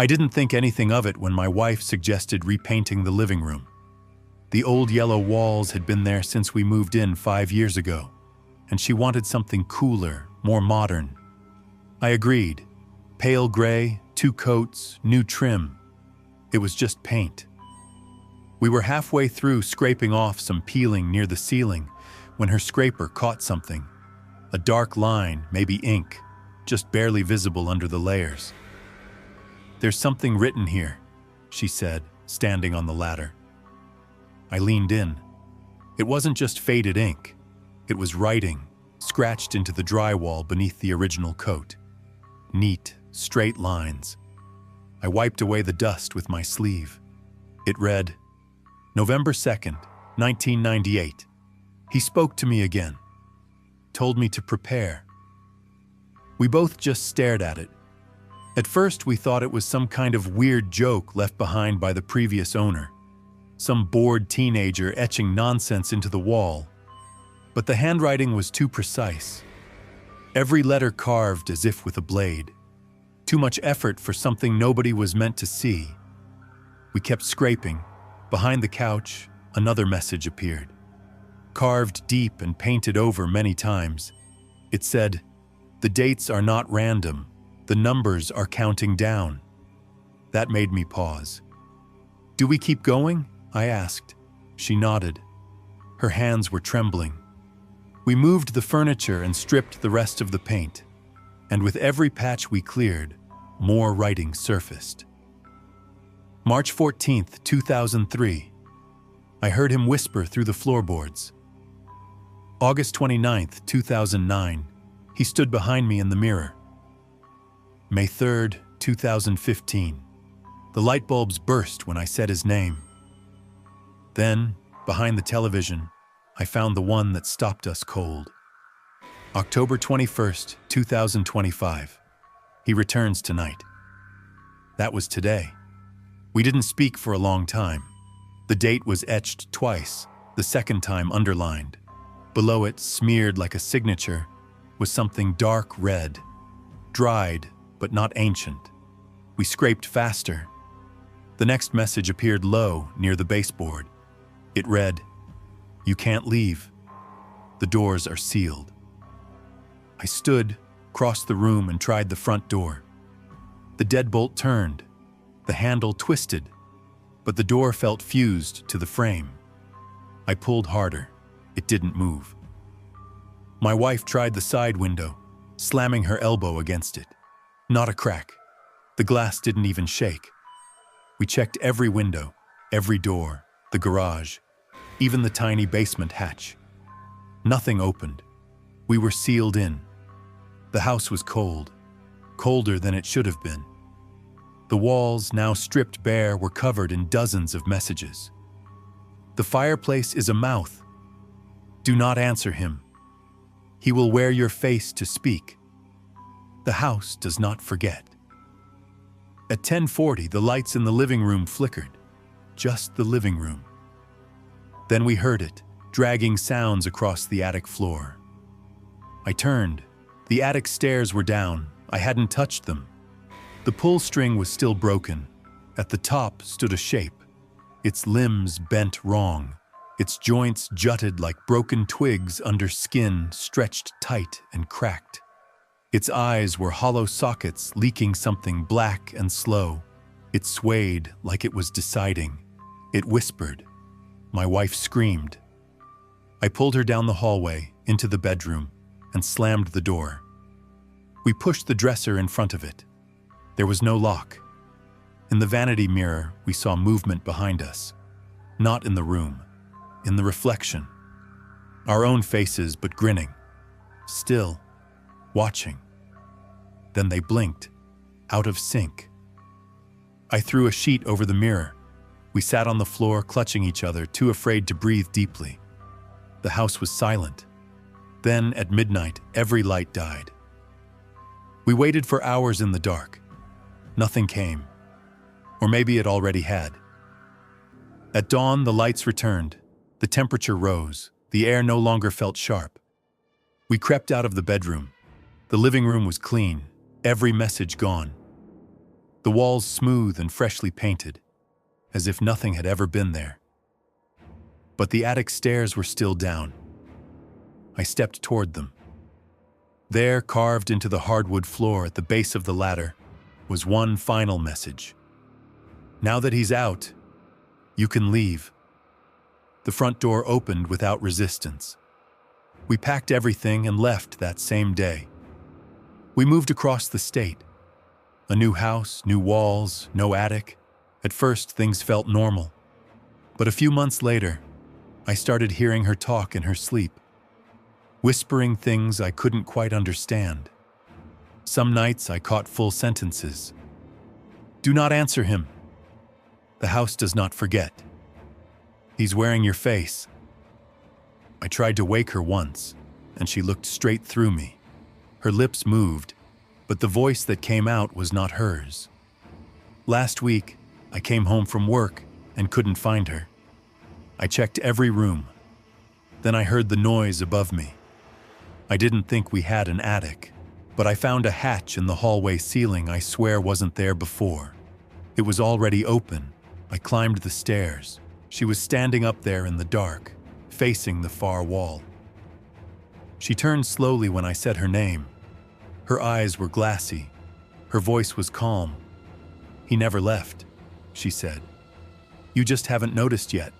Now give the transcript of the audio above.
I didn't think anything of it when my wife suggested repainting the living room. The old yellow walls had been there since we moved in 5 years ago, and she wanted something cooler, more modern. I agreed. Pale gray, 2 coats, new trim. It was just paint. We were halfway through scraping off some peeling near the ceiling when her scraper caught something. A dark line, maybe ink, just barely visible under the layers. "There's something written here," she said, standing on the ladder. I leaned in. It wasn't just faded ink. It was writing, scratched into the drywall beneath the original coat. Neat, straight lines. I wiped away the dust with my sleeve. It read, November 2nd, 1998. He spoke to me again. Told me to prepare. We both just stared at it. At first, we thought it was some kind of weird joke left behind by the previous owner. Some bored teenager etching nonsense into the wall. But the handwriting was too precise. Every letter carved as if with a blade. Too much effort for something nobody was meant to see. We kept scraping. Behind the couch, another message appeared. Carved deep and painted over many times. It said, "The dates are not random. The numbers are counting down." That made me pause. "Do we keep going?" I asked. She nodded. Her hands were trembling. We moved the furniture and stripped the rest of the paint. And with every patch we cleared, more writing surfaced. March 14th, 2003. I heard him whisper through the floorboards. August 29th, 2009. He stood behind me in the mirror. May 3rd, 2015. The light bulbs burst when I said his name. Then, behind the television, I found the one that stopped us cold. October 21st, 2025. He returns tonight. That was today. We didn't speak for a long time. The date was etched twice, the second time underlined. Below it, smeared like a signature, was something dark red, dried but not ancient. We scraped faster. The next message appeared low near the baseboard. It read, "You can't leave. The doors are sealed." I stood, crossed the room, and tried the front door. The deadbolt turned. The handle twisted, but the door felt fused to the frame. I pulled harder. It didn't move. My wife tried the side window, slamming her elbow against it. Not a crack. The glass didn't even shake. We checked every window, every door, the garage, even the tiny basement hatch. Nothing opened. We were sealed in. The house was cold, colder than it should have been. The walls, now stripped bare, were covered in dozens of messages. "The fireplace is a mouth. Do not answer him. He will wear your face to speak. The house does not forget." At 10:40, the lights in the living room flickered. Just the living room. Then we heard it, dragging sounds across the attic floor. I turned. The attic stairs were down. I hadn't touched them. The pull string was still broken. At the top stood a shape. Its limbs bent wrong. Its joints jutted like broken twigs under skin stretched tight and cracked. Its eyes were hollow sockets leaking something black and slow. It swayed like it was deciding. It whispered. My wife screamed. I pulled her down the hallway, into the bedroom, and slammed the door. We pushed the dresser in front of it. There was no lock. In the vanity mirror, we saw movement behind us. Not in the room, in the reflection. Our own faces, but grinning. Still, watching. Then they blinked, out of sync. I threw a sheet over the mirror. We sat on the floor, clutching each other, too afraid to breathe deeply. The house was silent. Then, at midnight, every light died. We waited for hours in the dark. Nothing came. Or maybe it already had. At dawn, the lights returned. The temperature rose. The air no longer felt sharp. We crept out of the bedroom. The living room was clean. Every message gone. the walls smooth and freshly painted, as if nothing had ever been there. But the attic stairs were still down. I stepped toward them. There, carved into the hardwood floor at the base of the ladder, was one final message. Now that he's out, you can leave. The front door opened without resistance. We packed everything and left that same day. We moved across the state. A new house, new walls, no attic. At first, things felt normal. But a few months later, I started hearing her talk in her sleep, whispering things I couldn't quite understand. Some nights I caught full sentences. Do not answer him. The house does not forget. He's wearing your face. I tried to wake her once, and she looked straight through me. Her lips moved, but the voice that came out was not hers. Last week, I came home from work and couldn't find her. I checked every room. Then I heard the noise above me. I didn't think we had an attic, but I found a hatch in the hallway ceiling I swear wasn't there before. It was already open. I climbed the stairs. She was standing up there in the dark, facing the far wall. She turned slowly when I said her name. Her eyes were glassy. Her voice was calm. He never left, she said. You just haven't noticed yet.